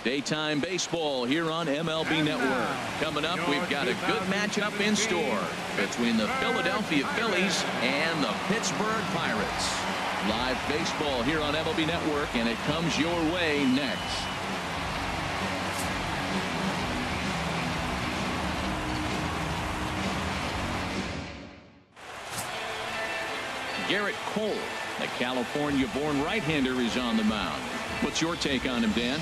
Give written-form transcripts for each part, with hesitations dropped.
Daytime baseball here on MLB Network. Coming up, we've got a good matchup in store between the Philadelphia Phillies and the Pittsburgh Pirates. Live baseball here on MLB Network, and it comes your way next. Garrett Cole, the California-born right-hander, is on the mound. What's your take on him, Dan?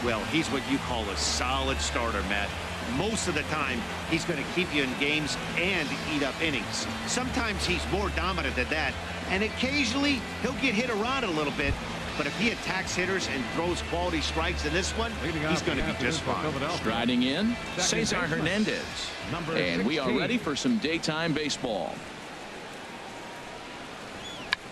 Well, he's what you call a solid starter, Matt. Most of the time, he's going to keep you in games and eat up innings. Sometimes he's more dominant than that, and occasionally he'll get hit around a little bit. But if he attacks hitters and throws quality strikes in this one, he's going to be just fine. Striding in, Cesar Hernandez. And we are ready for some daytime baseball.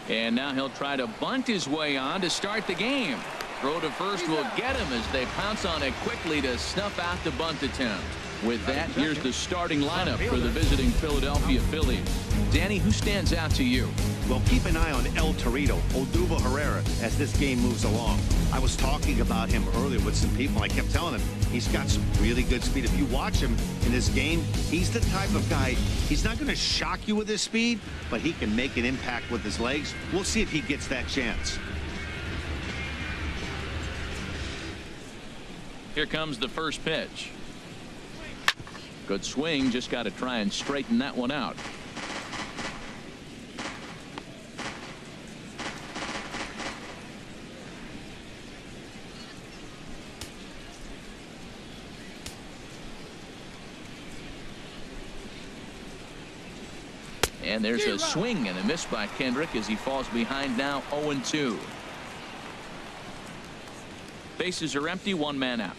And now he'll try to bunt his way on to start the game. Throw to first will get him as they pounce on it quickly to snuff out the bunt attempt. With that, here's the starting lineup for the visiting Philadelphia Phillies. Danny, who stands out to you? Well, keep an eye on El Torito, Odubel Herrera, as this game moves along. I was talking about him earlier with some people. I kept telling them he's got some really good speed. If you watch him in this game, he's the type of guy, he's not going to shock you with his speed, but he can make an impact with his legs. We'll see if he gets that chance. Here comes the first pitch. Good swing, just got to try and straighten that one out. And there's a swing and a miss by Kendrick as he falls behind now 0-2. Bases are empty, one man out.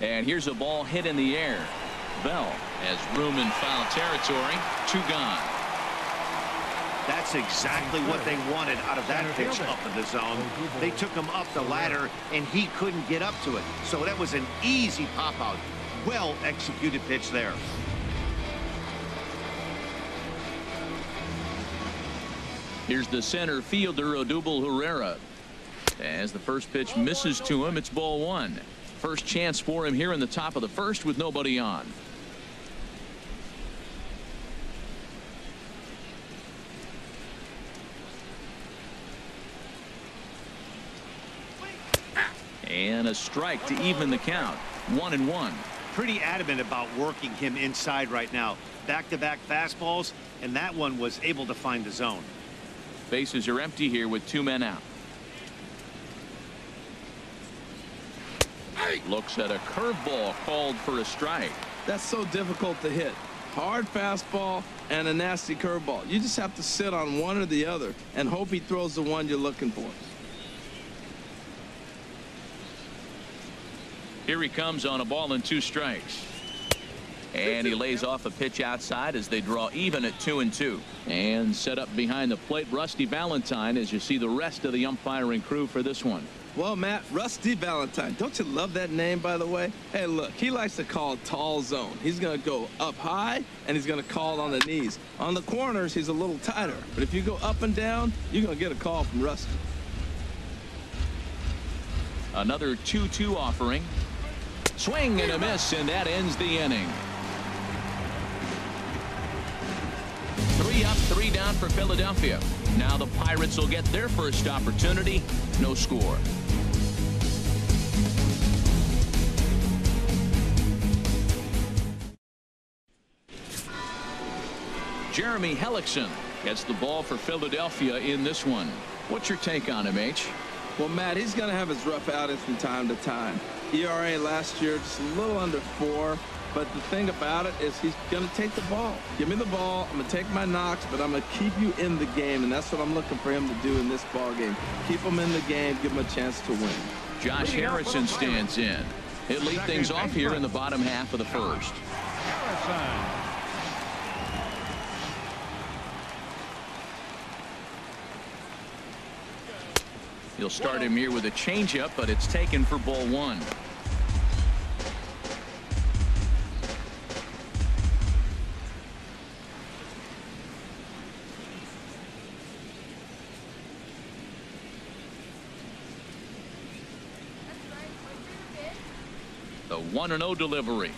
And here's a ball hit in the air. Bell has room in foul territory. 2 gone. That's exactly what they wanted out of that pitch up in the zone. They took him up the ladder, and he couldn't get up to it. So that was an easy pop-out. Well executed pitch there. Here's the center fielder, Odubel Herrera. As the first pitch misses to him, it's ball 1. First chance for him here in the top of the first with nobody on. And a strike to even the count. 1-1. Pretty adamant about working him inside right now. Back-to-back fastballs, and that one was able to find the zone. Bases are empty here with 2 men out. Looks at a curveball called for a strike. That's so difficult to hit. Hard fastball and a nasty curveball. You just have to sit on one or the other and hope he throws the one you're looking for. Here he comes on a ball and 2 strikes. And he lays off a pitch outside as they draw even at 2-2. And set up behind the plate, Rusty Valentine, as you see the rest of the umpiring crew for this one. Well, Matt, Rusty Valentine, don't you love that name, by the way? Hey, look, he likes to call tall zone. He's going to go up high, and he's going to call on the knees. On the corners, he's a little tighter. But if you go up and down, you're going to get a call from Rusty. Another 2-2 offering. Swing and a miss, and that ends the inning. 3 up, 3 down for Philadelphia. Now the Pirates will get their first opportunity. No score. Jeremy Hellickson gets the ball for Philadelphia in this one. What's your take on him, H? Well, Matt, he's going to have his rough outings from time to time. ERA last year just a little under 4. But the thing about it is he's going to take the ball. Give me the ball. I'm going to take my knocks, but I'm going to keep you in the game, and that's what I'm looking for him to do in this ball game. Keep him in the game, give him a chance to win. Josh Harrison stands in. He'll lead things off here in the bottom half of the first. He'll start him here with a changeup, but it's taken for ball 1. 1-0 delivery.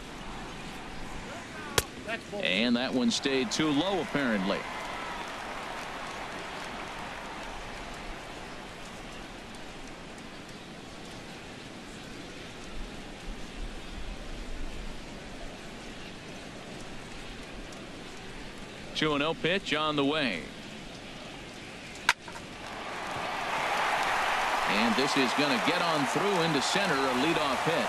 And that one stayed too low, apparently. Two 2-0 pitch on the way. And this is going to get on through into center, a leadoff hit.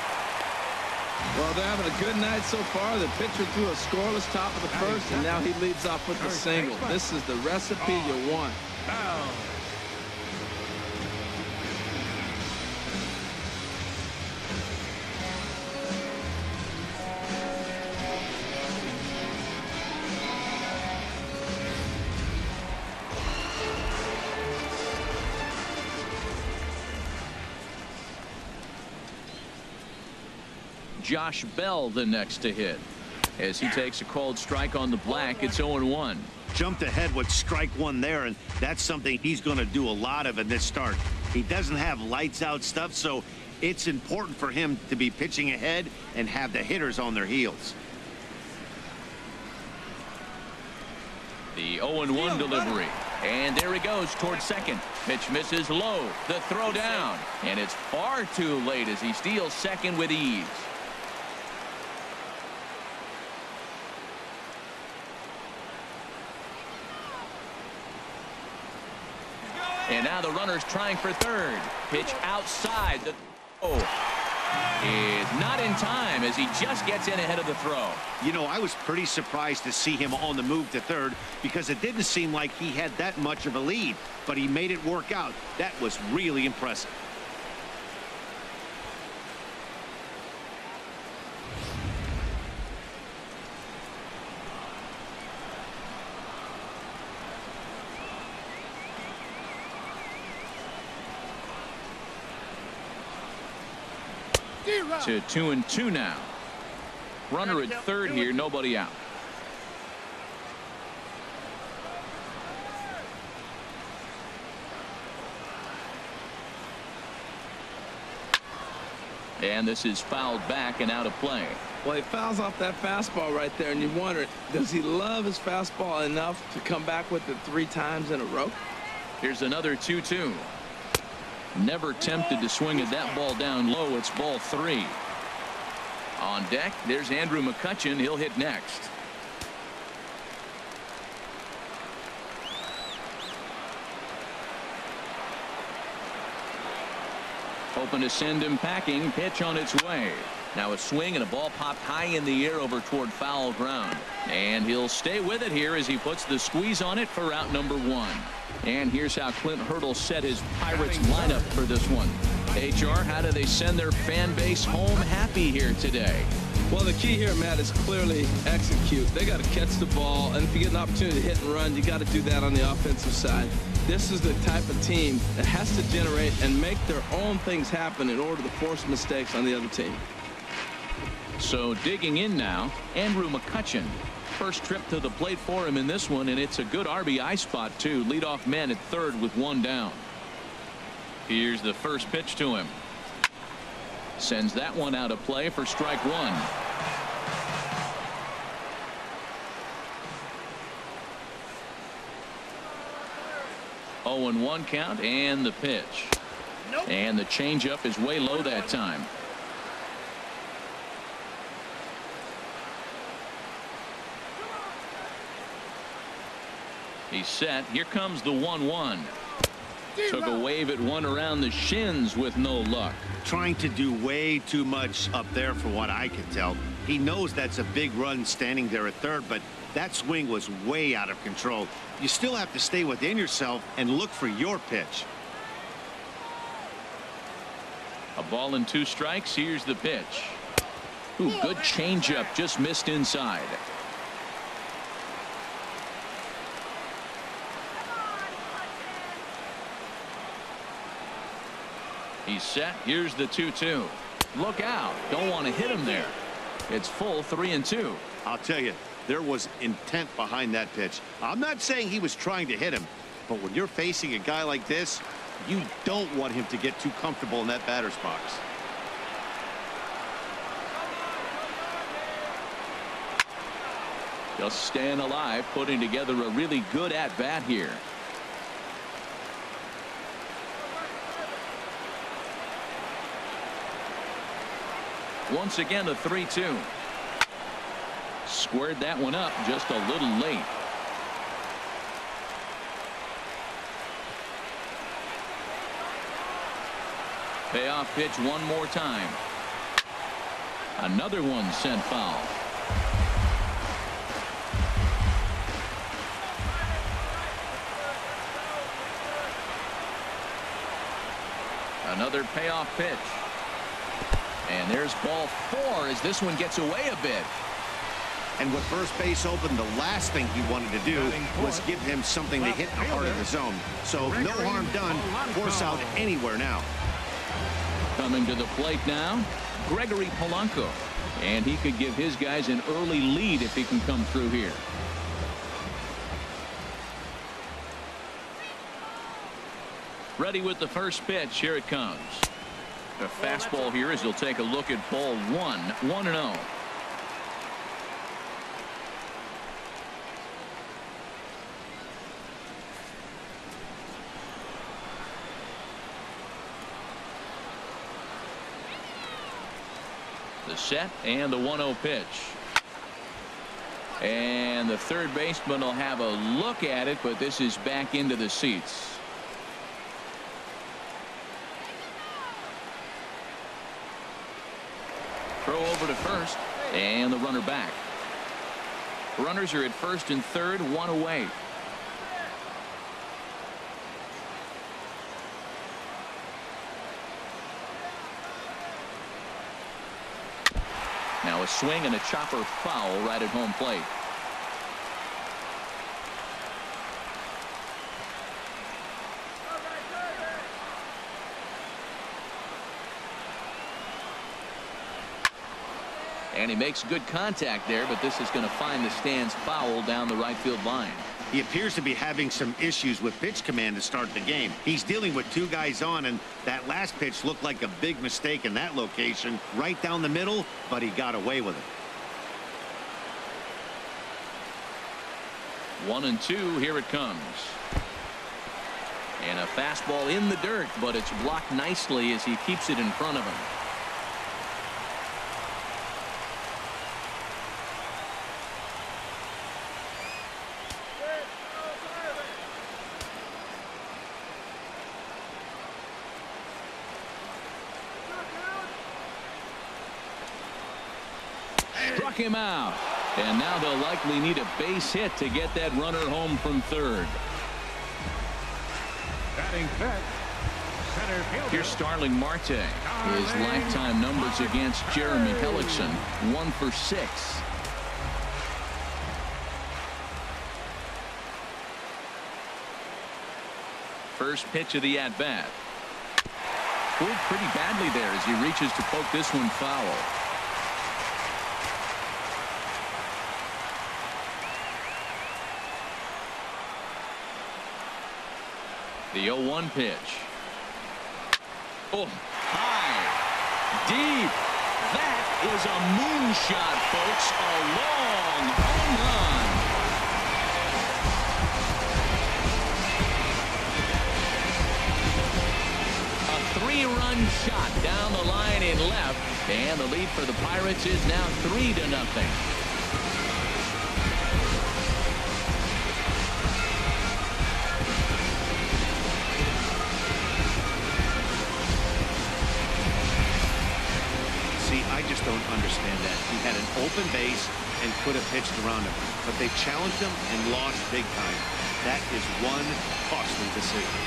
Well, they're having a good night so far. The pitcher threw a scoreless top of the first, and now he leads off with a single. This is the recipe you want. Josh Bell the next to hit. As he takes a called strike on the black, it's 0-1. Jumped ahead with strike one there, and that's something he's going to do a lot of in this start. He doesn't have lights out stuff, so it's important for him to be pitching ahead and have the hitters on their heels. The 0-1 delivery. And there he goes towards second. Pitch misses low. The throw down. And it's far too late as he steals second with ease. And now the runner's trying for third. Pitch outside. The throw is not in time as he just gets in ahead of the throw. You know, I was pretty surprised to see him on the move to third because it didn't seem like he had that much of a lead, but he made it work out. That was really impressive. To 2-2 now. Runner at third here, nobody out. And this is fouled back and out of play. Well, he fouls off that fastball right there, and you wonder, does he love his fastball enough to come back with it 3 times in a row? Here's another 2-2. Never tempted to swing at that ball down low. It's ball 3. On deck, there's Andrew McCutchen. He'll hit next. Hoping to send him packing. Pitch on its way. Now a swing and a ball popped high in the air over toward foul ground. And he'll stay with it here as he puts the squeeze on it for out number 1. And here's how Clint Hurdle set his Pirates lineup for this one. HR, how do they send their fan base home happy here today? Well, the key here, Matt, is clearly execute. They got to catch the ball, and if you get an opportunity to hit and run, you got to do that on the offensive side. This is the type of team that has to generate and make their own things happen in order to force mistakes on the other team. So digging in now, Andrew McCutchen. First trip to the plate for him in this one, and it's a good RBI spot too. Leadoff man at third with 1 down. Here's the first pitch to him. Sends that one out of play for strike 1. Oh, 0-1 count, and the pitch. Nope. And the changeup is way low that time. He's set. Here comes the 1-1. Took a wave at one around the shins with no luck. Trying to do way too much up there for what I can tell. He knows that's a big run standing there at third, but that swing was way out of control. You still have to stay within yourself and look for your pitch. A ball and 2 strikes. Here's the pitch. Ooh, good changeup, just missed inside. He's set. Here's the 2-2. Look out. Don't want to hit him there. It's full 3-2. I'll tell you, there was intent behind that pitch. I'm not saying he was trying to hit him, but when you're facing a guy like this, you don't want him to get too comfortable in that batter's box. Just staying alive, putting together a really good at-bat here. Once again, a 3-2. Squared that one up just a little late. Payoff pitch one more time. Another one sent foul. Another payoff pitch. And there's ball 4 as this one gets away a bit. And with first base open, the last thing he wanted to do was give him something to hit the heart of the zone. So no harm done. Force out anywhere now. Coming to the plate now, Gregory Polanco. And he could give his guys an early lead if he can come through here. Ready with the first pitch. Here it comes. A fastball here as he'll take a look at ball 1. 1-0. The set and the 1-0 pitch. And the third baseman will have a look at it, but this is back into the seats. Throw over to first, and the runner back. Runners are at first and third, 1 away. Now a swing and a chopper foul right at home plate. And he makes good contact there, but this is going to find the stands foul down the right field line. He appears to be having some issues with pitch command to start the game. He's dealing with 2 guys on, and that last pitch looked like a big mistake in that location. Right down the middle, but he got away with it. 1-2, here it comes. And a fastball in the dirt, but it's blocked nicely as he keeps it in front of him. Struck him out. And now they'll likely need a base hit to get that runner home from third. Batting fifth, center fielder. Here's Starling Marte. His lifetime numbers against Jeremy Hellickson, 1 for 6. First pitch of the at-bat. Pulled pretty badly there as he reaches to poke this one foul. The 0-1 pitch. Oh, high, deep. That is a moonshot, folks. A long home run. A 3-run shot down the line in left, and the lead for the Pirates is now 3-0. Don't understand that. He had an open base and could have pitched around him, but they challenged him and lost big time. That is one costly decision.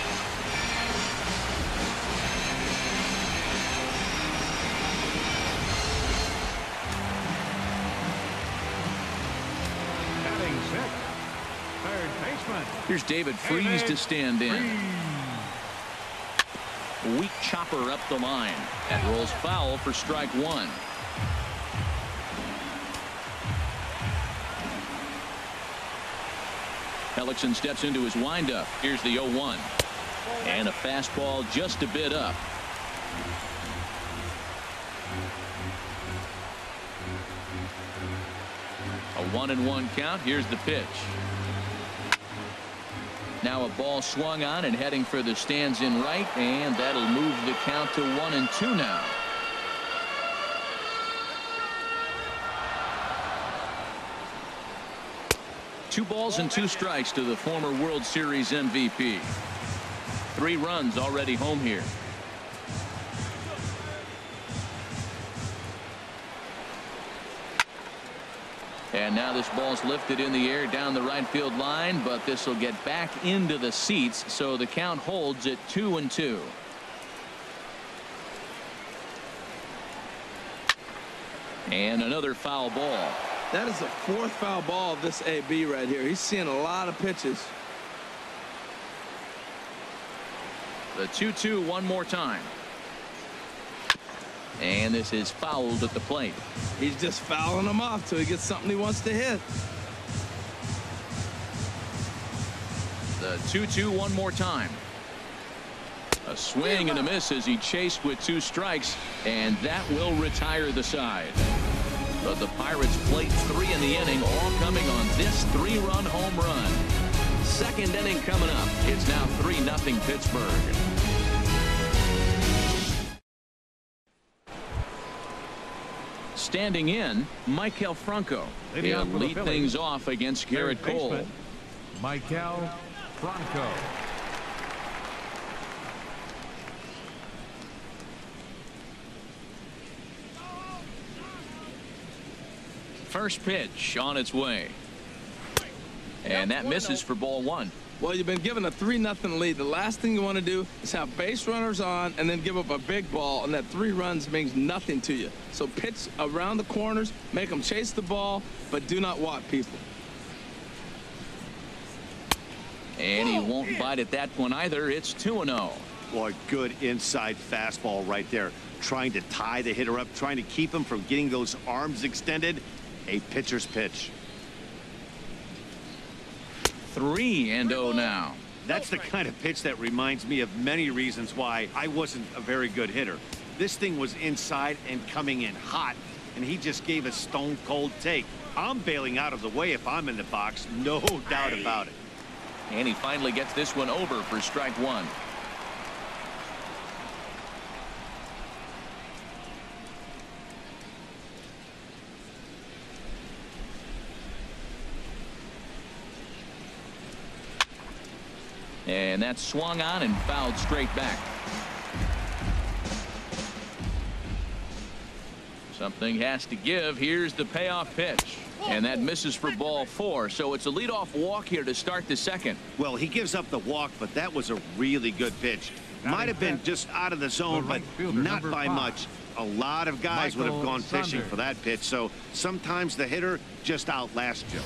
Batting sixth, third baseman. Here's David Freese to stand in. Weak chopper up the line. That rolls foul for strike 1. Hellickson steps into his windup. Here's the 0-1. And a fastball just a bit up. A 1-1 count. Here's the pitch. Now a ball swung on and heading for the stands in right, and that'll move the count to 1-2 now. Two balls and two strikes to the former World Series MVP. 3 runs already home here. And now this ball's lifted in the air down the right field line, but this will get back into the seats, so the count holds at 2-2. And another foul ball. That is the 4th foul ball of this AB right here. He's seeing a lot of pitches. The 2-2 one more time. And this is fouled at the plate. He's just fouling them off till he gets something he wants to hit. The 2-2 one more time. A swing and a miss as he chased with 2 strikes, and that will retire the side. But the Pirates played 3 in the inning, all coming on this 3-run home run. 2nd inning coming up. It's now 3-0 Pittsburgh. Standing in, Maikel Franco. He'll lead things off against Garrett Cole. Maikel Franco. First pitch on its way. And that misses for ball 1. Well, you've been given a 3-0 lead. The last thing you want to do is have base runners on and then give up a big ball, and that 3 runs means nothing to you. So pitch around the corners, make them chase the ball, but do not walk people. And he won't bite at that one either. It's 2-0. Boy, good inside fastball right there. Trying to tie the hitter up, trying to keep him from getting those arms extended. A pitcher's pitch. 3-0 now. That's the kind of pitch that reminds me of many reasons why I wasn't a very good hitter. This thing was inside and coming in hot, and he just gave a stone cold take. I'm bailing out of the way if I'm in the box, no doubt about it. And he finally gets this one over for strike 1. And that's swung on and fouled straight back. Something has to give. Here's the payoff pitch. And that misses for ball 4. So it's a leadoff walk here to start the 2nd. Well, he gives up the walk, but that was a really good pitch. Might have been just out of the zone, but not by much. A lot of guys would have gone fishing for that pitch. So sometimes the hitter just outlasts you.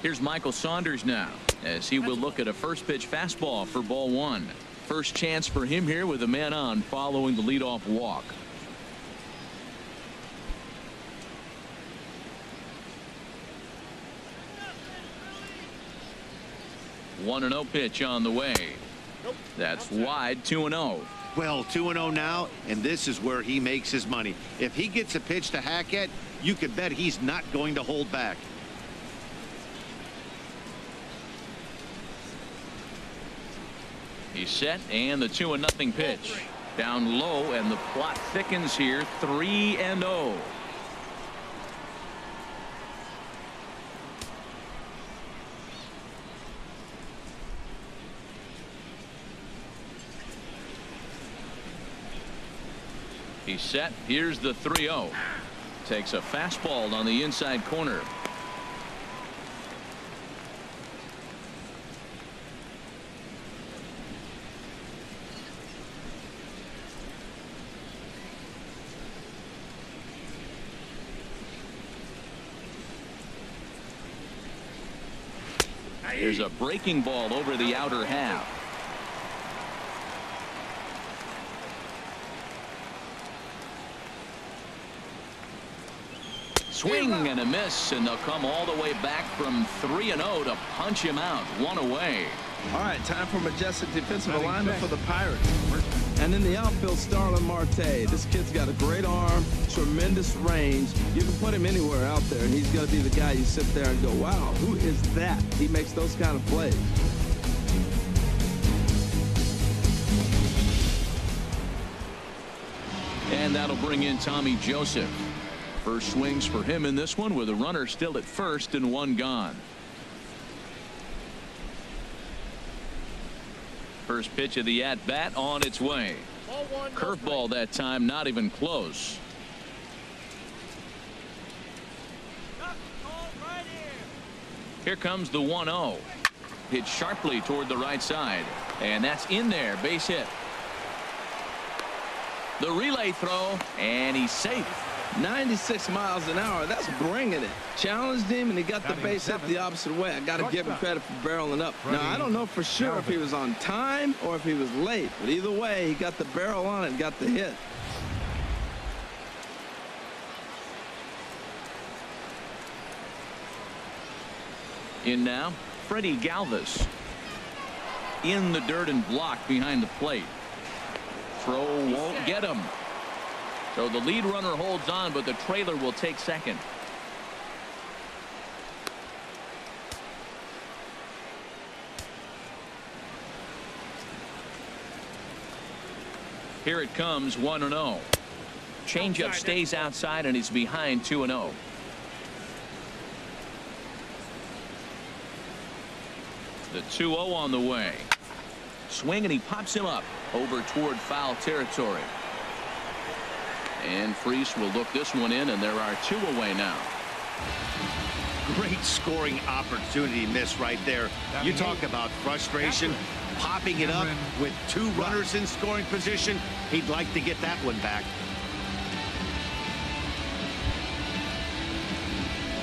Here's Michael Saunders now, as he will look at a first pitch fastball for ball 1. First chance for him here with a man on following the leadoff walk. One 1-0 pitch on the way. That's wide. 2-0. Well, 2-0 now, and this is where he makes his money. If he gets a pitch to hack at, you could bet he's not going to hold back. He's set, and the 2-0 pitch. Down low, and the plot thickens here. 3-0. He's set. Here's the 3-0. Takes a fastball on the inside corner. There's a breaking ball over the outer half. Swing and a miss, and they'll come all the way back from 3-0 to punch him out. 1 away. All right, time for majestic defensive alignment for the Pirates. And And in the outfield, Starlin Marte. This kid's got a great arm, tremendous range. You can put him anywhere out there, and he's going to be the guy you sit there and go, wow, who is that? He makes those kind of plays. And that'll bring in Tommy Joseph. First swings for him in this one with a runner still at first and one gone. First pitch of the at-bat on its way. Curveball that time, not even close. Here comes the 1-0. Hit sharply toward the right side. And that's in there. Base hit. The relay throw, and he's safe. 96 miles an hour. That's bringing it. Challenged him, and he got the base hit the opposite way. I got to give him credit for barreling up. Now, I don't know for sure if he was on time or if he was late, but either way, he got the barrel on it and got the hit. In now, Freddie Galvis. In the dirt and blocked behind the plate. Throw won't get him. So the lead runner holds on, but the trailer will take second. Here it comes, 1-0. Changeup stays outside, and he's behind 2-0. The 2-0 on the way. Swing, and he pops him up over toward foul territory. And Freese will look this one in, and there are two away now. Great scoring opportunity miss right there. You talk about frustration, popping it up with two runners in scoring position. He'd like to get that one back.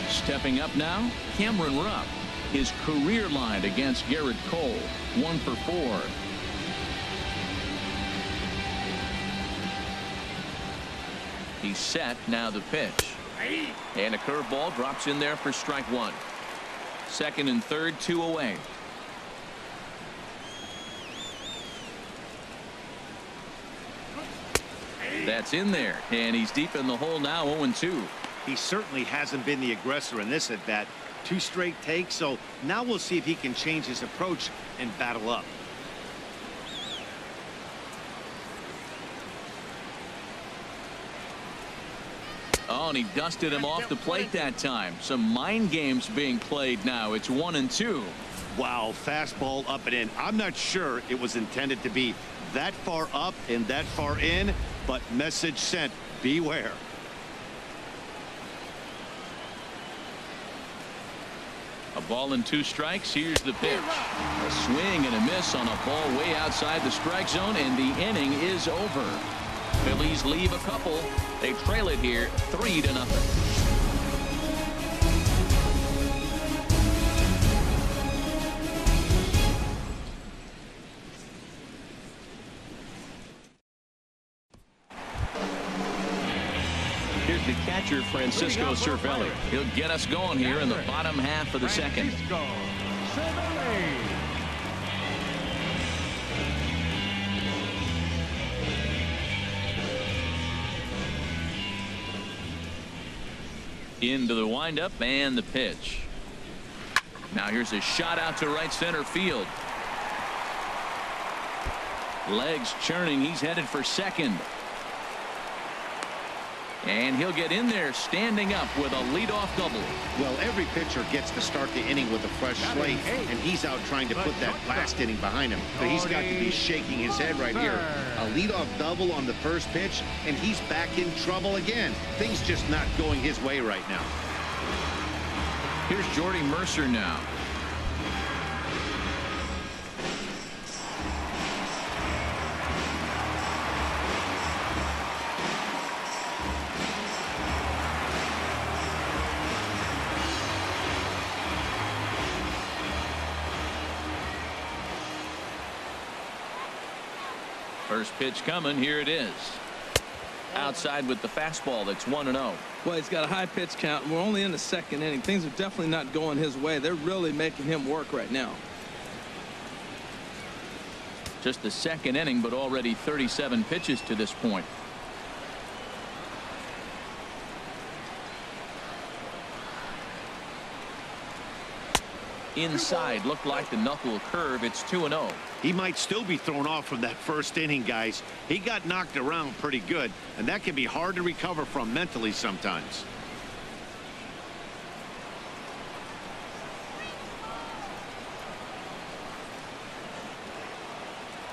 Stepping up now, Cameron Rupp. His career line against Garrett Cole, 1 for 4. He's set. Now the pitch. And a curveball drops in there for strike one. Second and third, two away. That's in there. And he's deep in the hole now, 0-2. He certainly hasn't been the aggressor in this at bat. 2 straight takes, so now we'll see if he can change his approach and battle up. Oh, and he dusted him off the plate that time. Some mind games being played now. It's 1-2. Wow, fastball up and in. I'm not sure it was intended to be that far up and that far in, but message sent, beware. A ball and 2 strikes. Here's the pitch. A swing and a miss on a ball way outside the strike zone, and the inning is over. Phillies leave a couple. They trail it here 3-0. Here's the catcher, Francisco Cervelli. He'll get us going here in the bottom half of the second. Into the windup and the pitch. Now here's a shot out to right center field. Legs churning. He's headed for second. And he'll get in there standing up with a leadoff double. Well, every pitcher gets to start the inning with a fresh slate, and he's out trying to put that last inning behind him. But he's got to be shaking his head right here. A leadoff double on the first pitch, and he's back in trouble again. Things just not going his way right now. Here's Jordy Mercer now. First pitch coming. Here it is. Outside with the fastball. That's 1-0. Well, he's got a high pitch count. We're only in the second inning. Things are definitely not going his way. They're really making him work right now. Just the second inning, but already 37 pitches to this point. Inside, looked like the knuckle curve. It's 2-0. He might still be thrown off from that first inning, guys. He got knocked around pretty good, and that can be hard to recover from mentally sometimes.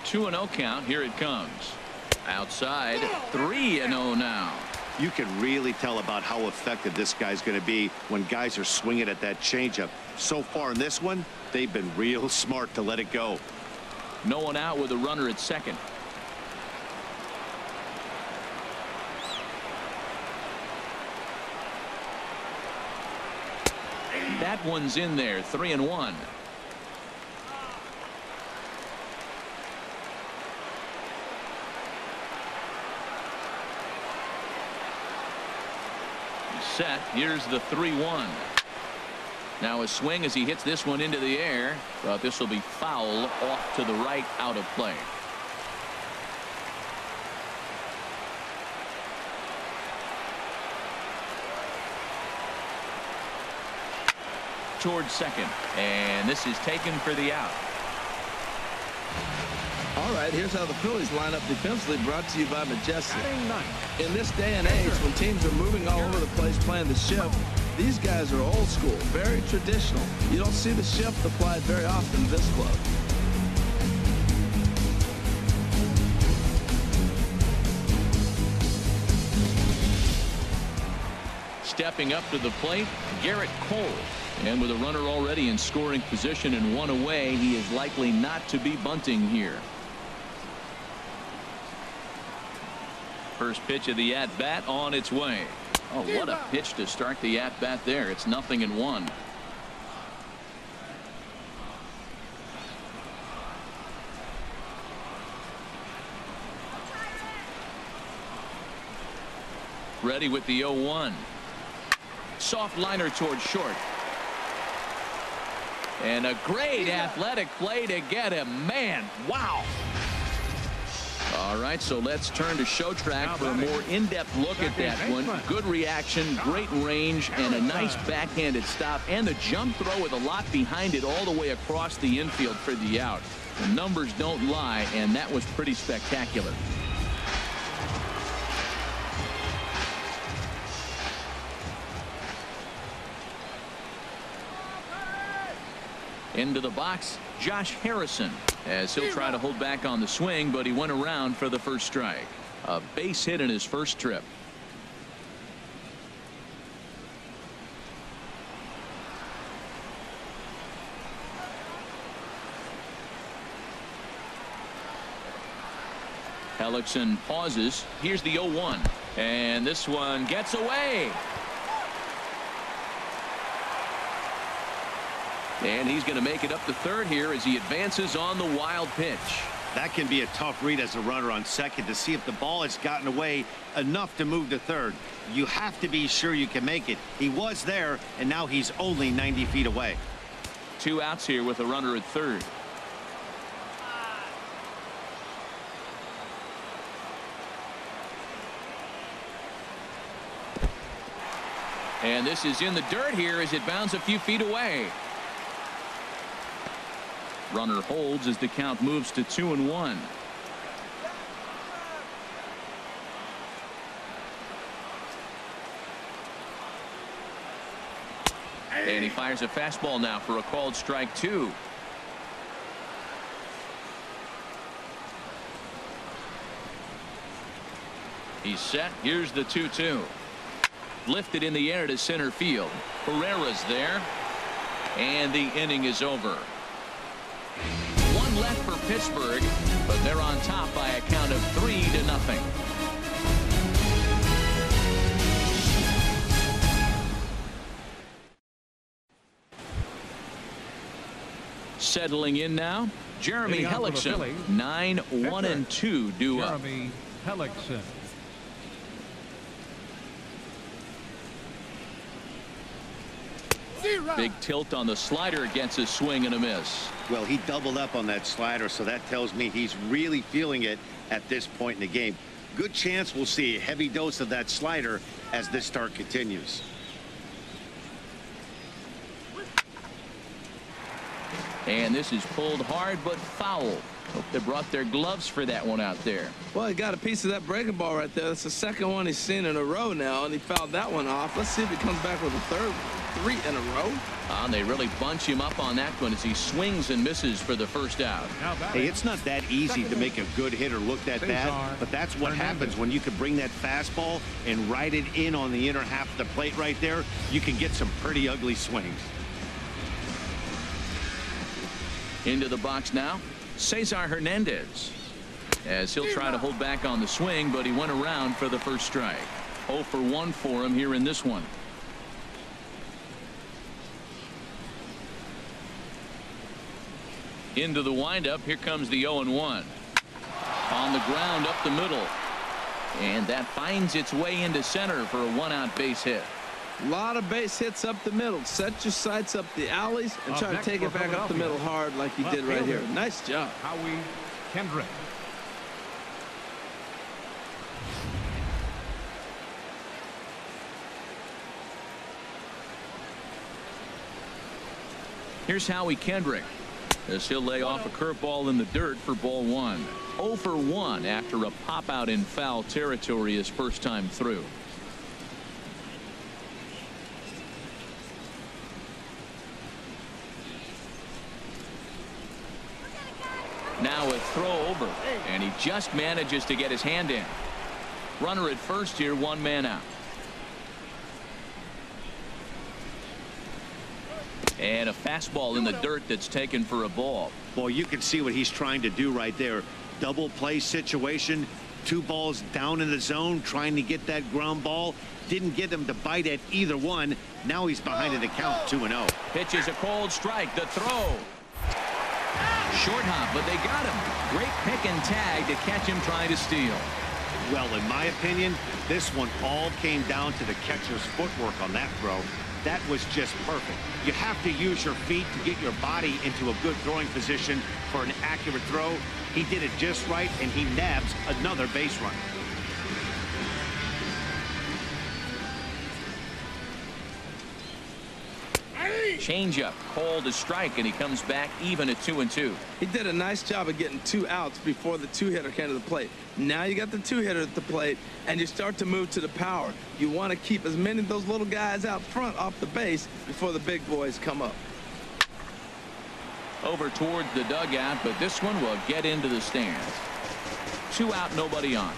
2-0 count. Here it comes. Outside, 3-0 now. You can really tell about how effective this guy's going to be when guys are swinging at that changeup. So far in this one, they've been real smart to let it go. No one out with a runner at second. That one's in there. 3-1. Set. Here's the 3-1. Now a swing as he hits this one into the air, but this will be foul off to the right, out of play. Towards second, and this is taken for the out. All right, here's how the Phillies line up defensively, brought to you by Majestic. In this day and age, when teams are moving all over the place playing the shift, these guys are old school, very traditional. You don't see the shift applied very often in this club. Stepping up to the plate, Garrett Cole. And with a runner already in scoring position and one away, he is likely not to be bunting here. First pitch of the at-bat on its way. Oh, what a pitch to start the at-bat there. It's 0-1. Ready with the 0-1. Soft liner towards short. And a great athletic play to get him. Man, wow. All right, so let's turn to show track for a more in-depth look at that one. Good reaction, great range, and a nice backhanded stop, and a jump throw with a lot behind it all the way across the infield for the out. The numbers don't lie, and that was pretty spectacular. Into the box, Josh Harrison, as he'll try to hold back on the swing, but he went around for the first strike. A base hit in his first trip. Hellickson pauses. Here's the 0-1, and this one gets away. And he's going to make it up to third here as he advances on the wild pitch. That can be a tough read as a runner on second to see if the ball has gotten away enough to move to third. You have to be sure you can make it. He was there, and now he's only 90 feet away. 2 outs here with a runner at third. And this is in the dirt here as it bounds a few feet away. Runner holds as the count moves to 2-1. And he fires a fastball now for a called strike 2. He's set. Here's the 2-2. Lifted in the air to center field. Pereira's there. And the inning is over. One left for Pittsburgh, but they're on top by a count of 3-0. Settling in now, Jeremy Hellickson. 9-1-2 due up. Jeremy Hellickson. Big tilt on the slider, gets a swing and a miss. Well, he doubled up on that slider, so that tells me he's really feeling it at this point in the game. Good chance we'll see a heavy dose of that slider as this start continues. And this is pulled hard but foul. Hope they brought their gloves for that one out there. Well, he got a piece of that breaking ball right there. That's the second one he's seen in a row now, and he fouled that one off. Let's see if he comes back with a third 3 in a row. And they really bunch him up on that one as he swings and misses for the first out. Hey, it's not that easy to make a good hitter look that bad, but that's what happens when you can bring that fastball and ride it in on the inner half of the plate right there. You can get some pretty ugly swings. Into the box now, Cesar Hernandez, as he'll try to hold back on the swing, but he went around for the first strike. 0 for 1 for him here in this one. Into the windup. Here comes the 0-1. On the ground up the middle. And that finds its way into center for a 1-out base hit. A lot of base hits up the middle. Set your sights up the alleys and try to take it back up the middle hard like he did right here. Nice job. Howie Kendrick. Here's Howie Kendrick, as he'll lay off a curveball in the dirt for ball 1. 0 for 1 after a pop out in foul territory his first time through. Now a throw over, and he just manages to get his hand in. Runner at first here, 1 man out. And a fastball in the dirt that's taken for a ball. Boy, you can see what he's trying to do right there. Double play situation. 2 balls down in the zone, trying to get that ground ball. Didn't get him to bite at either one. Now he's behind in the count, 2-0. Pitch is a cold strike. The throw. Short hop, but they got him. Great pick and tag to catch him trying to steal. Well, in my opinion, this one all came down to the catcher's footwork on that throw. That was just perfect. You have to use your feet to get your body into a good throwing position for an accurate throw. He did it just right, and he nabs another base run. Changeup, called a strike, and he comes back even at 2-2. He did a nice job of getting 2 outs before the 2-hitter came to the plate. Now you got the 2-hitter at the plate, and you start to move to the power. You want to keep as many of those little guys out front off the base before the big boys come up. Over towards the dugout, but this one will get into the stands. 2 out, nobody on.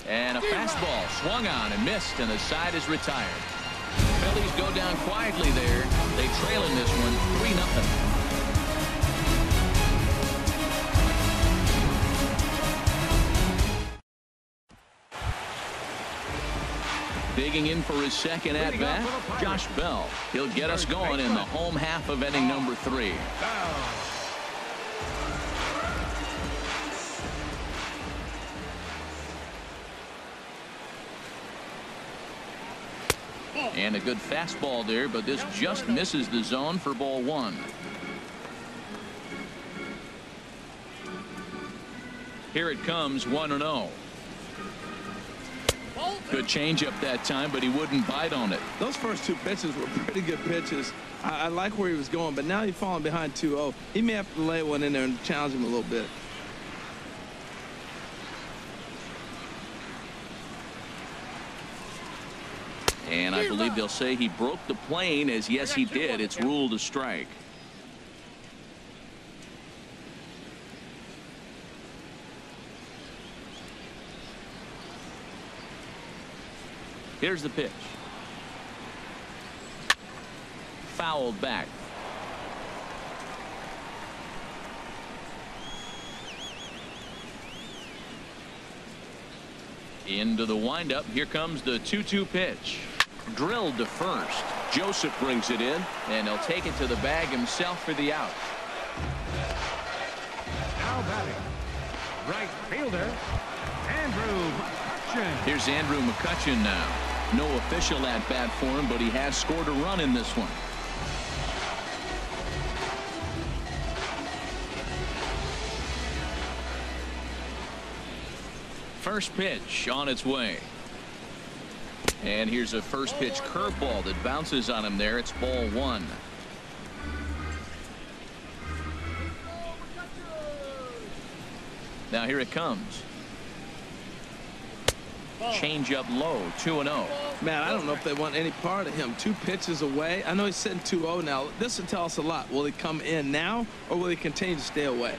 And a fastball swung on and missed, and the side is retired. Phillies go down quietly there. They trail in this one 3-0. Digging in for his second at bat, Josh Bell. He'll get us going in the home half of inning number 3. And a good fastball there, but this just misses the zone for ball 1. Here it comes, 1-0. Good changeup that time, but he wouldn't bite on it. Those first 2 pitches were pretty good pitches. I like where he was going, but now he's falling behind 2-0. He may have to lay one in there and challenge him a little bit. And I believe they'll say he broke the plane, as yes, he did. It's ruled a strike. Here's the pitch. Fouled back. Into the windup. Here comes the 2-2 pitch. Drilled to first. Joseph brings it in, and he'll take it to the bag himself for the out. Now batting, right fielder, Andrew McCutchen. Here's Andrew McCutchen now. No official at bat for him, but he has scored a run in this one. First pitch on its way. And here's a first pitch curveball that bounces on him there. It's ball one. Now here it comes. Change up low, 2-0. Man, I don't know if they want any part of him. 2 pitches away. I know he's sitting 2-0 now. This will tell us a lot. Will he come in now, or will he continue to stay away?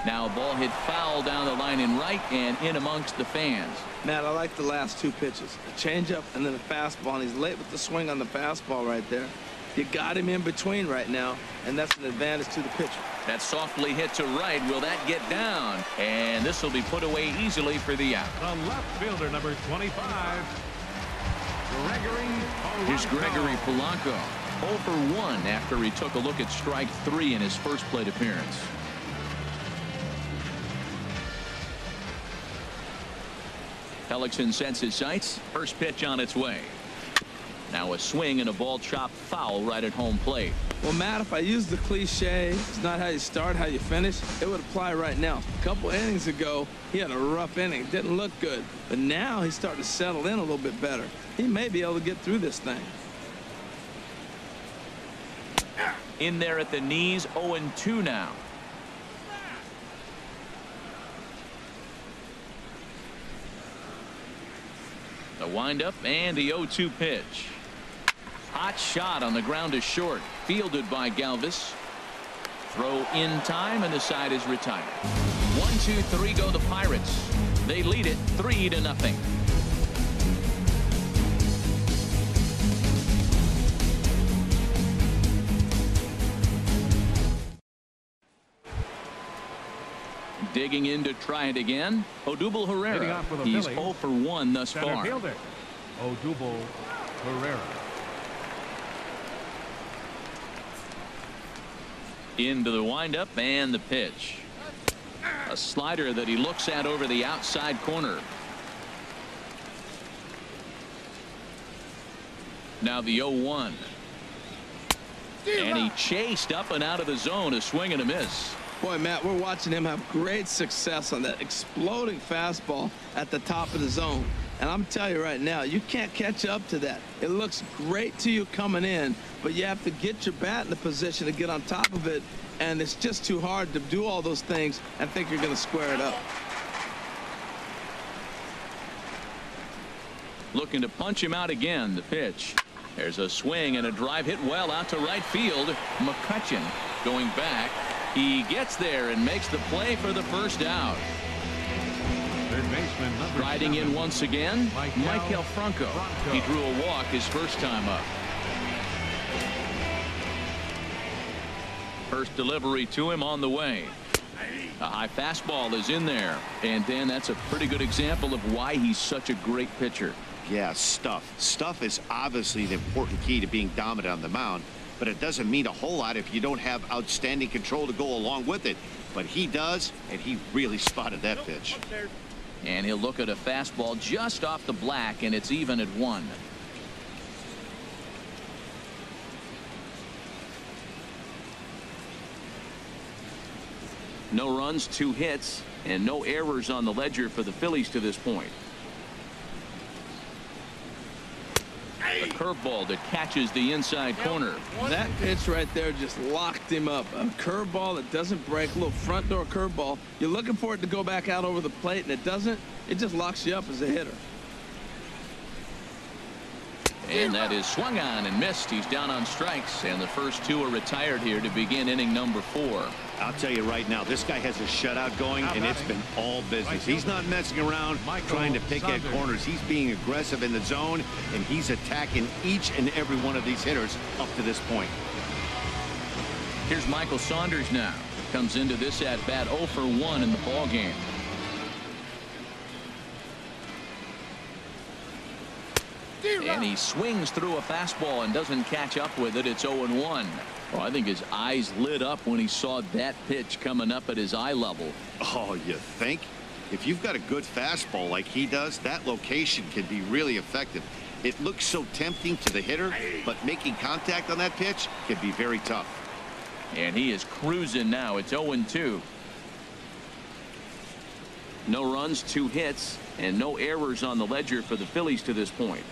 Now a ball hit foul down the line in right and in amongst the fans. Matt, I like the last 2 pitches. A changeup and then a fastball, and he's late with the swing on the fastball right there. You got him in between right now, and that's an advantage to the pitcher. That softly hit to right. Will that get down? And this will be put away easily for the out. The left fielder, number 25, Gregory Polanco. Here's Gregory Polanco, 0 for 1 after he took a look at strike 3 in his first plate appearance. Hellickson sets his sights. First pitch on its way. Now a swing and a ball chopped foul right at home plate. Well, Matt, if I use the cliche, it's not how you start, how you finish, it would apply right now. A couple innings ago, he had a rough inning. Didn't look good. But now he's starting to settle in a little bit better. He may be able to get through this thing. In there at the knees, 0-2 now. The windup and the 0-2 pitch. Hot shot on the ground to short. Fielded by Galvis. Throw in time, and the side is retired. 1-2-3 go the Pirates. They lead it 3-0. Digging in to try it again. Odubel Herrera. He's 0 for 1 thus Center far. fielder, Odubel Herrera. Into the windup and the pitch. A slider that he looks at over the outside corner. Now the 0-1. And he chased up and out of the zone. A swing and a miss. Boy, Matt, we're watching him have great success on that exploding fastball at the top of the zone. And I'm telling you right now, you can't catch up to that. It looks great to you coming in, but you have to get your bat in the position to get on top of it, and it's just too hard to do all those things and think you're going to square it up. Looking to punch him out again. The pitch. There's a swing and a drive hit well out to right field. McCutcheon going back. He gets there and makes the play for the first out. Third baseman, number Riding 7, in once again, Maikel Franco. He drew a walk his first time up. First delivery to him on the way. A high fastball is in there. And Dan, that's a pretty good example of why he's such a great pitcher. Yeah, stuff. Stuff is obviously the important key to being dominant on the mound, but it doesn't mean a whole lot if you don't have outstanding control to go along with it. But he does, and he really spotted that pitch. And he'll look at a fastball just off the black, and it's even at 1. No runs, 2 hits, and no errors on the ledger for the Phillies to this point. A curveball that catches the inside corner. That pitch right there just locked him up. A curveball that doesn't break, a little front door curveball. You're looking for it to go back out over the plate, and it doesn't. It just locks you up as a hitter. And that is swung on and missed. He's down on strikes, and the first 2 are retired here to begin inning number 4. I'll tell you right now, this guy has a shutout going, and it's been all business. He's not messing around trying to pick at corners. He's being aggressive in the zone, and he's attacking each and every one of these hitters up to this point. Here's Michael Saunders now. Comes into this at bat 0 for 1 in the ball game. And he swings through a fastball and doesn't catch up with it. It's 0-1. Well, I think his eyes lit up when he saw that pitch coming up at his eye level. Oh, you think? If you've got a good fastball like he does, that location can be really effective. It looks so tempting to the hitter, but making contact on that pitch can be very tough. And he is cruising now. It's 0-2. No runs, 2 hits, and no errors on the ledger for the Phillies to this point.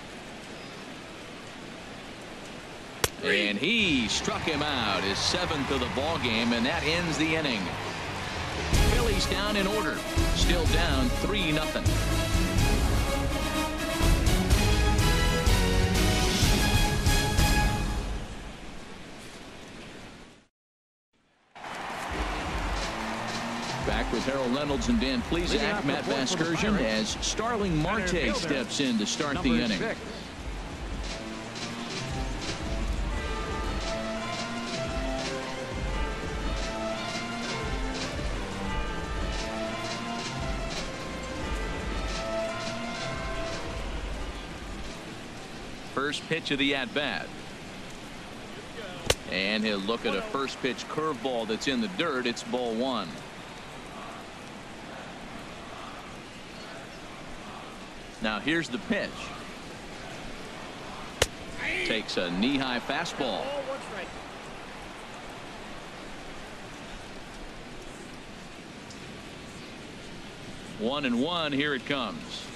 And he struck him out, his 7th of the ball game, and that ends the inning. Phillies down in order, still down 3-0. Back with Harold Reynolds and Dan Plesac, Matt Vasgersian, as Starling Marte steps in to start the inning. 6. First pitch of the at-bat. And he'll look at a first pitch curveball that's in the dirt. It's ball 1. Now here's the pitch. Takes a knee-high fastball. 1-1. Here it comes.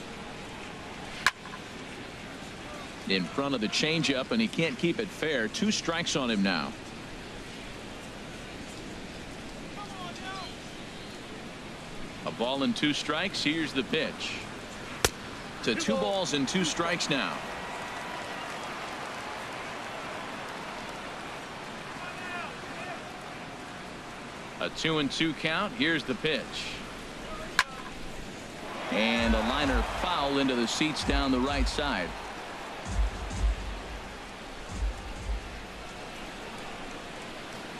In front of the changeup, and he can't keep it fair. 2 strikes on him now. A ball and 2 strikes. Here's the pitch. To 2 balls and 2 strikes now. A 2-2 count. Here's the pitch. And a liner foul into the seats down the right side.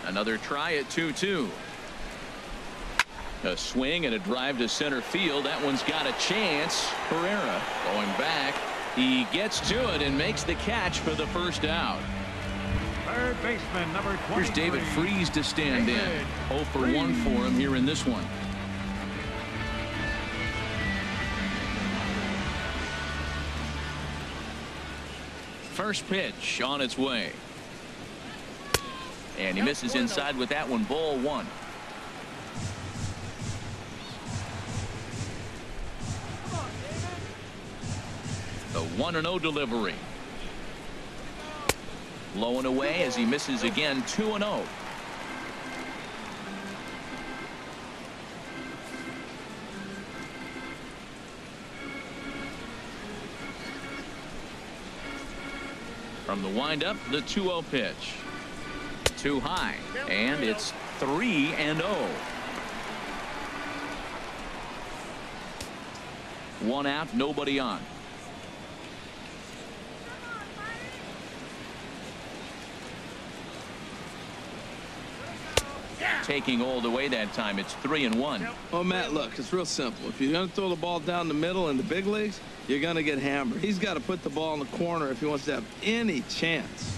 Another try at 2-2. A swing and a drive to center field. That one's got a chance. Herrera going back. He gets to it and makes the catch for the first out. Third baseman, number 23. Here's David Freese to stand in. 0 for 1 for him here in this one. First pitch on its way. And he misses inside with that one. Ball 1. The 1-0 delivery. Low and away as he misses again. 2-0. From the windup, the 2-0 pitch. Too high, and it's 3-0. 1 out, nobody on. Taking all the way that time. It's 3-1. Oh, Matt, look, it's real simple. If you're going to throw the ball down the middle in the big leagues, you're going to get hammered. He's got to put the ball in the corner if he wants to have any chance.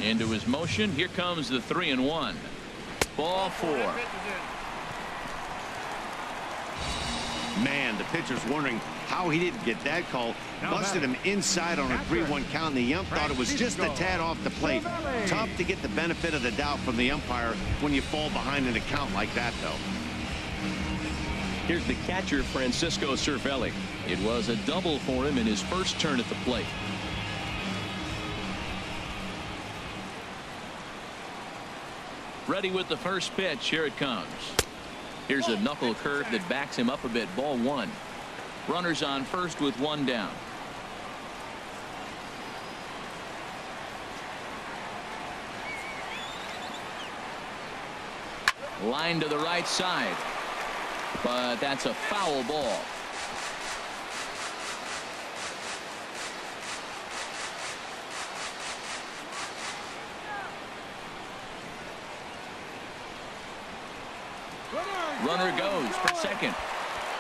Into his motion. Here comes the 3-1. Ball 4. Man, the pitcher's wondering how he didn't get that call. Busted him inside on a 3-1 count, and the ump thought it was just a tad off the plate. Tough to get the benefit of the doubt from the umpire when you fall behind in a count like that, though. Here's the catcher, Francisco Cervelli. It was a double for him in his first turn at the plate. Ready with the first pitch. Here it comes. Here's a knuckle curve that backs him up a bit. Ball 1. Runners on first with 1 down. Line to the right side, but that's a foul ball. Runner goes for second.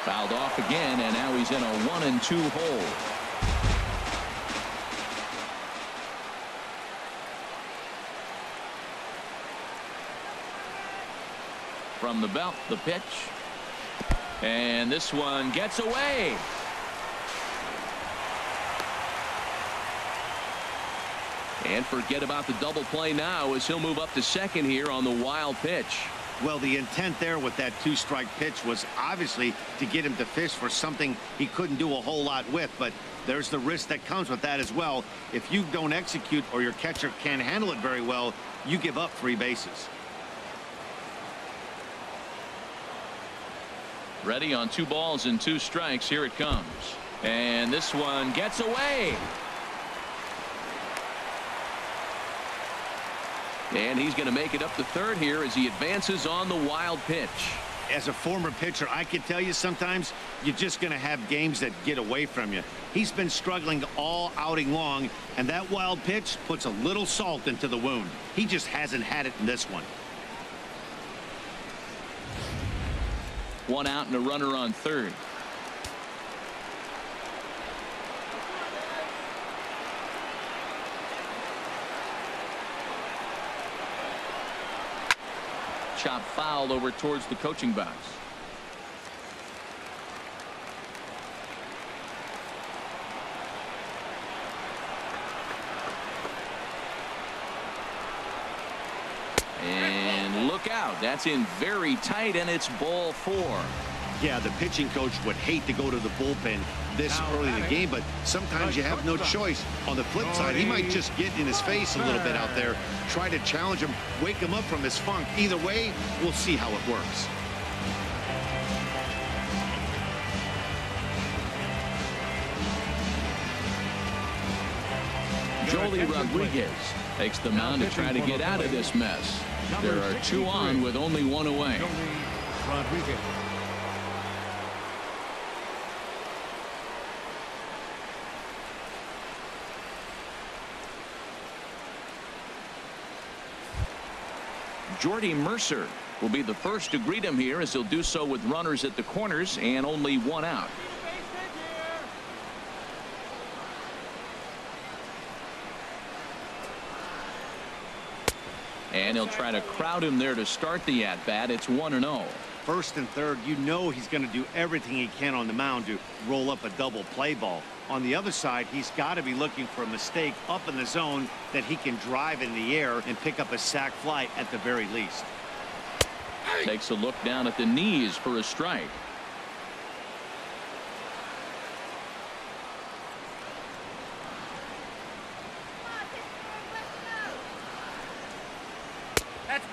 Fouled off again, and now he's in a 1-2 hole. From the belt, the pitch. And this one gets away. And forget about the double play now as he'll move up to second here on the wild pitch. Well, the intent there with that 2-strike pitch was obviously to get him to fish for something he couldn't do a whole lot with, but there's the risk that comes with that as well. If you don't execute or your catcher can't handle it very well, you give up 3 bases. Ready on 2 balls and 2 strikes. Here it comes. And this one gets away. And he's going to make it up to third here as he advances on the wild pitch. As a former pitcher, I can tell you sometimes you're just going to have games that get away from you. He's been struggling all outing long, and that wild pitch puts a little salt into the wound. He just hasn't had it in this one. 1 out and a runner on third. Chop foul over towards the coaching box. And look out. That's in very tight, and it's ball 4. Yeah, the pitching coach would hate to go to the bullpen this early in the game, but sometimes you have no choice. On the flip side, he might just get in his face a little bit out there, try to challenge him, wake him up from his funk. Either way, we'll see how it works. Jordy Rodriguez takes the mound to try to get out of this mess. There are 2 on with only 1 away. Rodriguez. Jordy Mercer will be the first to greet him here as he'll do so with runners at the corners and only 1 out. And he'll try to crowd him there to start the at-bat. It's 1-0. First and third, you know he's going to do everything he can on the mound to roll up a double play ball. On the other side, he's got to be looking for a mistake up in the zone that he can drive in the air and pick up a sac fly at the very least. Takes a look down at the knees for a strike.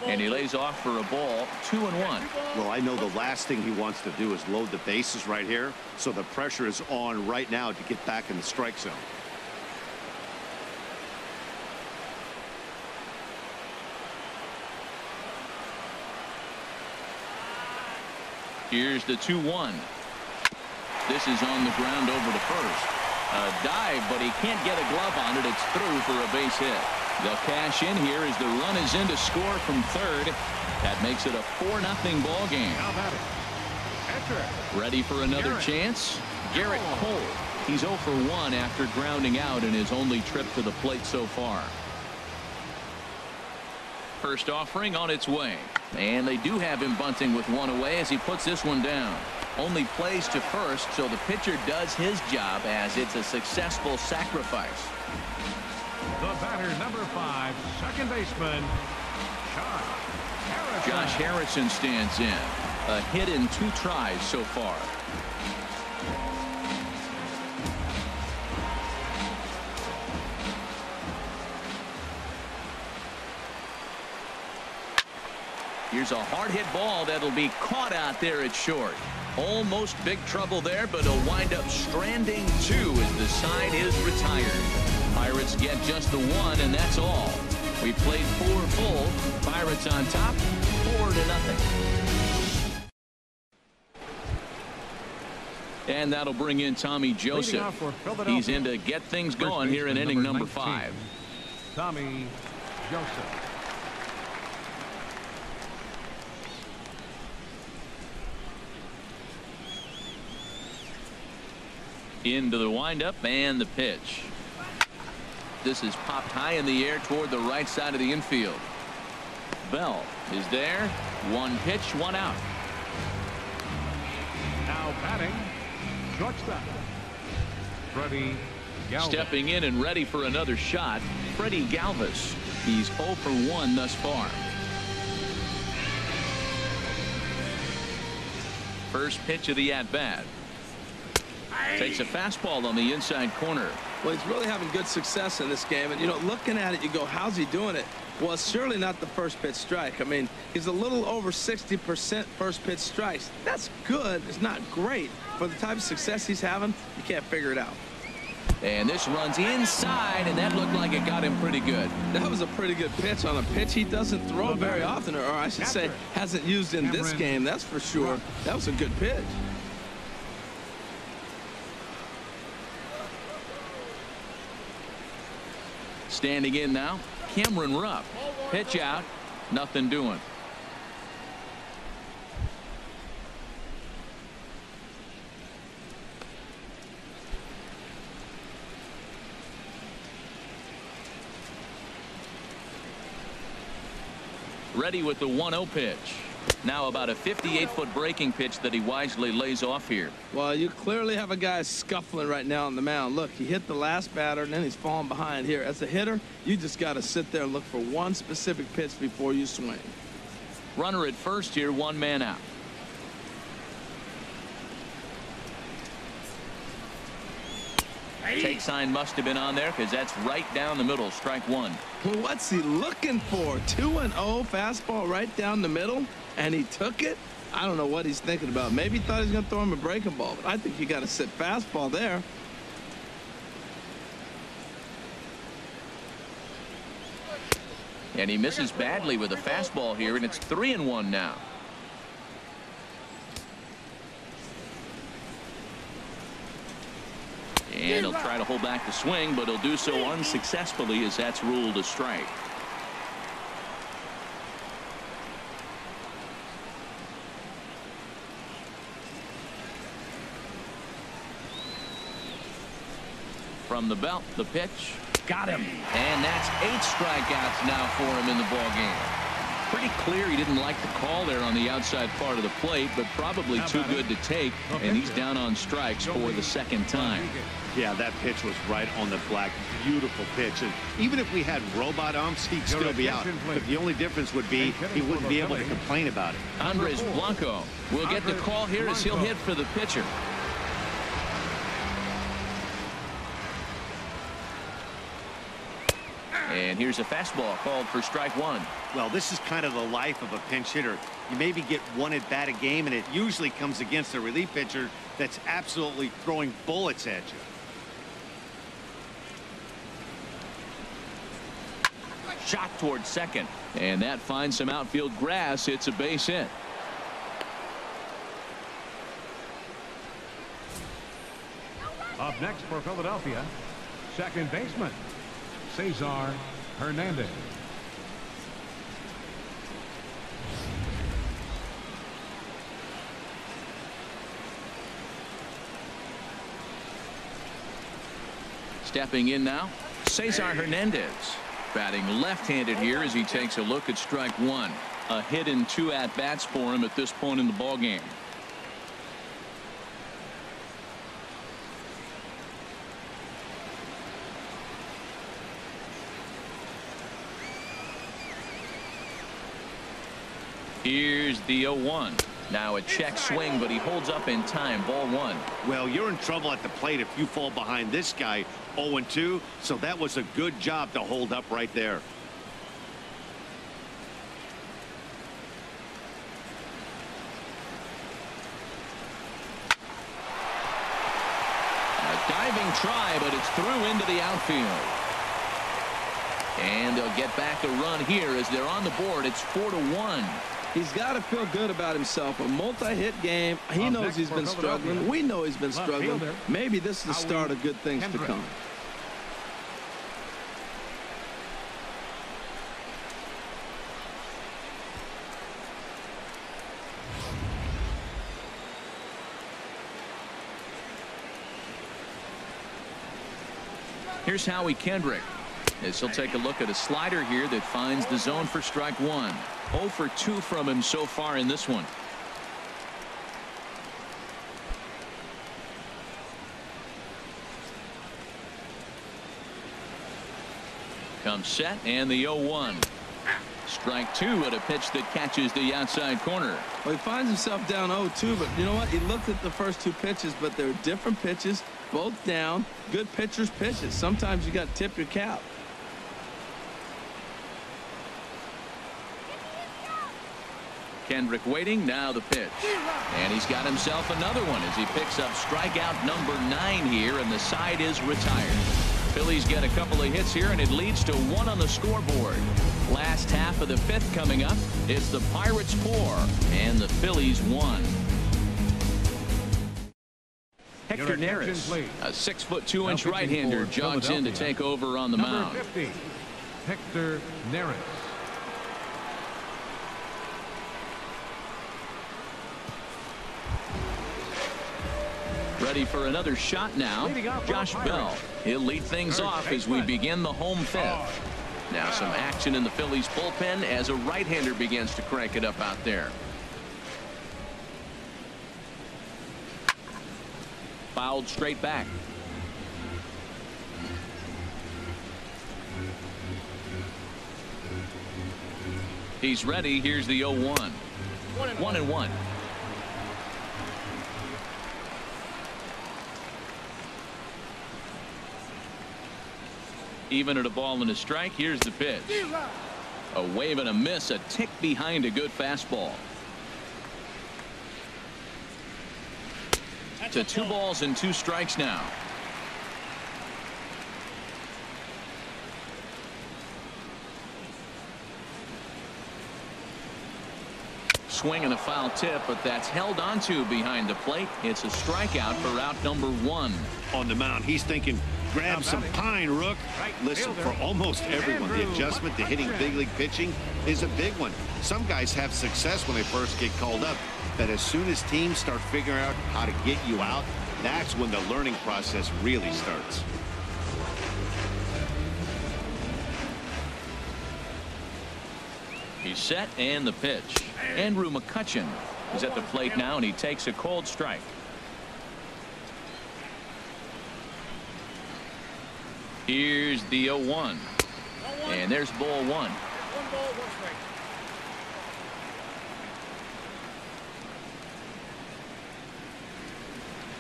And he lays off for a ball. 2-1. Well, I know the last thing he wants to do is load the bases right here, so the pressure is on right now to get back in the strike zone. Here's the 2-1. This is on the ground over to first. A dive, but he can't get a glove on it. It's through for a base hit. They'll cash in here as the run is in to score from third. That makes it a 4-0 ball game. Ready for another chance? Garrett Cole. He's 0 for 1 after grounding out in his only trip to the plate so far. First offering on its way. And they do have him bunting with 1 away as he puts this one down. Only plays to first, so the pitcher does his job as it's a successful sacrifice. The batter, number 5, second baseman, Josh Harrison stands in. A hit in 2 tries so far. Here's a hard hit ball that'll be caught out there at short. Almost big trouble there, but he'll wind up stranding 2 as the side is retired. Pirates get just the 1, and that's all. We played 4 full. Pirates on top, 4-0. And that'll bring in Tommy Joseph. He's in to get things going here in inning number 5. Tommy Joseph. Into the windup and the pitch. This is popped high in the air toward the right side of the infield. Bell is there. One pitch, one out. Now batting, shortstop, Freddie Galvis. Stepping in and ready for another shot, Freddie Galvis. He's 0 for 1 thus far. First pitch of the at-bat. Takes a fastball on the inside corner. Well, he's really having good success in this game. And, you know, looking at it, you go, how's he doing it? Well, it's surely not the first pitch strike. I mean, he's a little over 60% first pitch strikes. That's good. It's not great. For the type of success he's having, you can't figure it out. And this runs inside, and that looked like it got him pretty good. That was a pretty good pitch on a pitch he doesn't throw very often, or I should say hasn't used in this game, that's for sure. That was a good pitch. Standing in now, Cameron Rupp. Pitch out, nothing doing. Ready with the 1-0 pitch. Now about a 58-foot breaking pitch that he wisely lays off here. Well, you clearly have a guy scuffling right now on the mound. Look, he hit the last batter, and then he's falling behind here. As a hitter, you just got to sit there and look for one specific pitch before you swing. Runner at first here, one man out. Take sign must have been on there because that's right down the middle. Strike one. Well, what's he looking for? 2-0 fastball right down the middle, and he took it. I don't know what he's thinking about. Maybe he thought he was going to throw him a breaking ball, but I think you got to sit fastball there. And he misses badly with a fastball here, and it's 3-1 now. And he'll try to hold back the swing, but he'll do so unsuccessfully as that's ruled a strike. From the belt, the pitch. Got him. And that's 8 strikeouts now for him in the ballgame. Pretty clear he didn't like the call there on the outside part of the plate, but probably too good to take, and he's down on strikes for the second time. Yeah, that pitch was right on the black. Beautiful pitch. And even if we had robot umps, he'd still be out. But the only difference would be he wouldn't be able to complain about it. Andres Blanco will get the call here as he'll hit for the pitcher. And here's a fastball called for strike one. Well, this is kind of the life of a pinch hitter. You maybe get one at bat a game, and it usually comes against a relief pitcher that's absolutely throwing bullets at you. Shot towards second, and that finds some outfield grass. It's a base hit. Up next for Philadelphia, second baseman Cesar Hernandez. Stepping in now, Cesar Hernandez. Batting left-handed here as he takes a look at strike one. A hit and 2 at-bats for him at this point in the ballgame. Here's the 0-1. Now a check swing, but he holds up in time. Ball one. Well, you're in trouble at the plate if you fall behind this guy 0-2. So that was a good job to hold up right there. A diving try, but it's through into the outfield. And they'll get back a run here as they're on the board. It's 4-1. He's got to feel good about himself. A multi-hit game. He knows he's been struggling. We know he's been struggling. Maybe this is the start of good things to come. Here's Howie Kendrick, as he'll take a look at a slider here that finds the zone for strike one. 0 for 2 from him so far in this one. Comes set, and the 0-1. Strike two at a pitch that catches the outside corner. Well, he finds himself down 0-2, but you know what? He looked at the first two pitches, but they're different pitches, both down. Good pitchers' pitches. Sometimes you got to tip your cap. Kendrick waiting, now the pitch. And he's got himself another one as he picks up strikeout number 9 here, and the side is retired. Phillies get a couple of hits here, and it leads to 1 on the scoreboard. Last half of the 5th coming up. It's the Pirates 4 and the Phillies 1. Hector Neris, a 6'2" right-hander, jogs in to take over on the mound. 50, Hector Neris. Ready for another shot now. Josh Bell. He'll lead things off as we begin the home 5th. Now some action in the Phillies bullpen as a right-hander begins to crank it up out there. Fouled straight back. He's ready. Here's the 0-1. 1-1. Even at a ball and a strike. Here's the pitch. A wave and a miss, a tick behind a good fastball. To 2 balls and 2 strikes now. Swing and a foul tip, but that's held onto behind the plate. It's a strikeout for out number 1. On the mound, he's thinking, grab some pine, Rook. Listen, for almost everyone, the adjustment to hitting big league pitching is a big one. Some guys have success when they first get called up, but as soon as teams start figuring out how to get you out, that's when the learning process really starts. He's set, and the pitch. Andrew McCutchen is at the plate now, and he takes a cold strike. Here's the 0-1. And there's ball 1. 1 ball, 1 strike.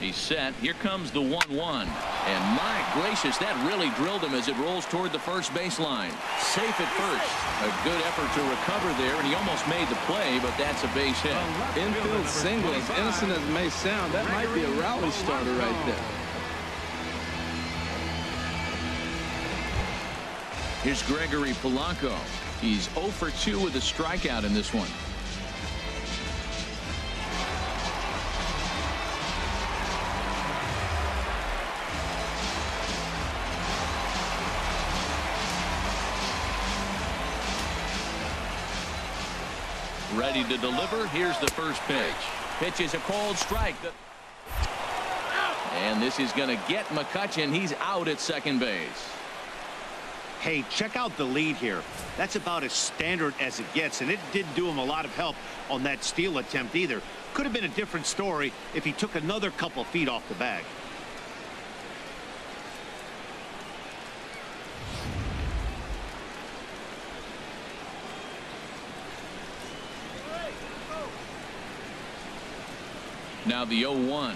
He's set. Here comes the 1-1. And my gracious, that really drilled him as it rolls toward the first baseline. Safe at first. A good effort to recover there, and he almost made the play, but that's a base hit. Infield single, as innocent as it may sound, that might be a rally starter right there. Here's Gregory Polanco. He's 0 for 2 with a strikeout in this one. Ready to deliver. Here's the first pitch. Pitch is a cold strike. And this is going to get McCutchen. He's out at second base. Hey, check out the lead here. That's about as standard as it gets, and it didn't do him a lot of help on that steal attempt either. Could have been a different story if he took another couple feet off the bag. Now the 0-1.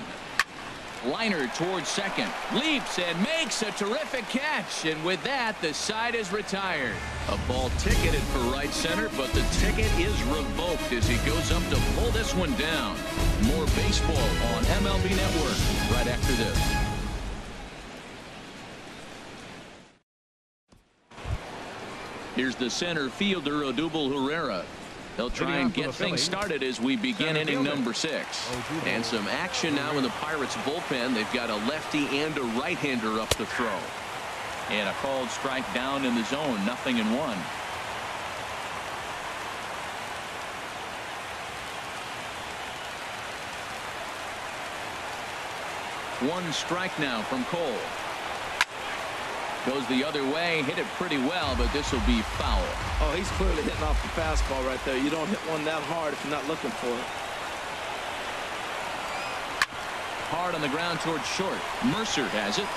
Liner towards second, leaps and makes a terrific catch, and with that the side is retired. A ball ticketed for right center, but the ticket is revoked as he goes up to pull this one down. More baseball on MLB Network right after this. Here's the center fielder, Odubel Herrera. They'll try and get things started as we begin inning number 6. And some action now in the Pirates bullpen. They've got a lefty and a right-hander up to throw. And a called strike down in the zone. 0-1. One strike now from Cole. Goes the other way, hit it pretty well, but this will be foul. Oh, he's clearly hitting off the fastball right there. You don't hit one that hard if you're not looking for it. Hard on the ground towards short. Mercer has it.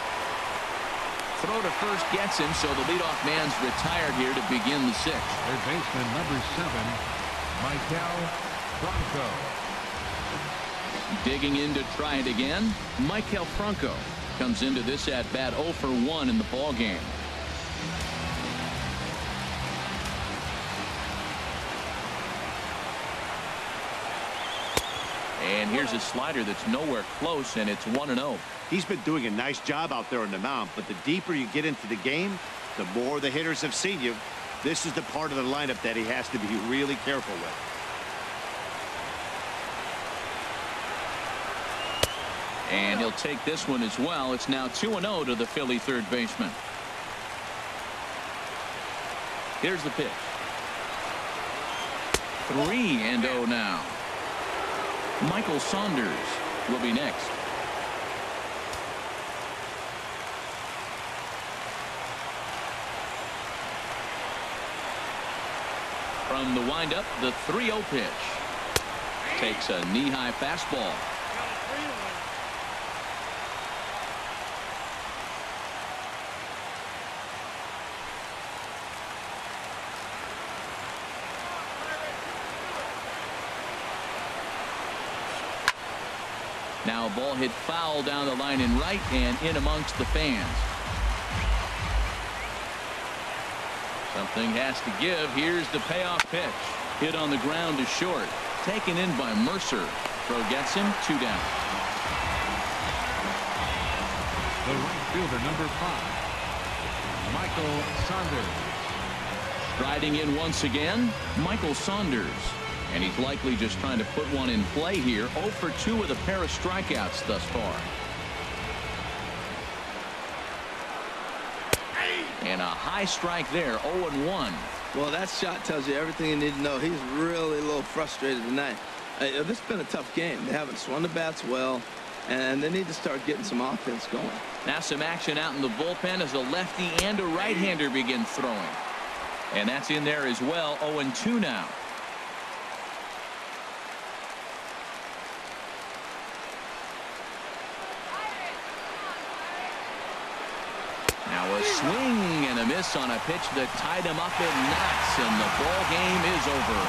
Throw to first gets him, so the leadoff man's retired here to begin the sixth. Third baseman number 7, Franco. Digging in to try it again, Franco comes into this at bat 0 for 1 in the ball game. And here's a slider that's nowhere close, and it's 1-0. He's been doing a nice job out there on the mound, but the deeper you get into the game, the more the hitters have seen you. This is the part of the lineup that he has to be really careful with. And he'll take this one as well. It's now 2-0 to the Philly third baseman. Here's the pitch. 3-0 now. Michael Saunders will be next. From the windup, the 3-0 pitch. Takes a knee-high fastball. Now a ball hit foul down the line in right and in amongst the fans. Something has to give. Here's the payoff pitch. Hit on the ground to short. Taken in by Mercer. Throw gets him 2 down. The right fielder number 5, Michael Saunders. Striding in once again, Michael Saunders. And he's likely just trying to put one in play here. 0 for 2 with a pair of strikeouts thus far. And a high strike there, 0-1. Well, that shot tells you everything you need to know. He's really a little frustrated tonight. This has been a tough game. They haven't swung the bats well, and they need to start getting some offense going. Now some action out in the bullpen as a lefty and a right-hander begin throwing. And that's in there as well. 0-2 now. Now a swing and a miss on a pitch that tied him up in knots, and the ball game is over.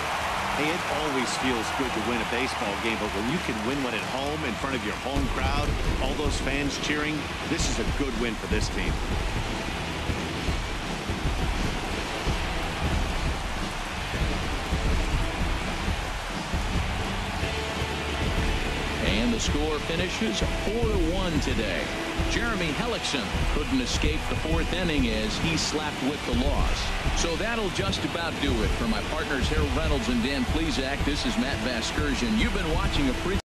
Hey, it always feels good to win a baseball game, but when you can win one at home in front of your home crowd, all those fans cheering, this is a good win for this team. And the score finishes 4-1 today. Jeremy Hellickson couldn't escape the 4th inning as he slapped with the loss. So that'll just about do it. For my partners Harold Reynolds and Dan Plesac, this is Matt Vasgersian. You've been watching a pre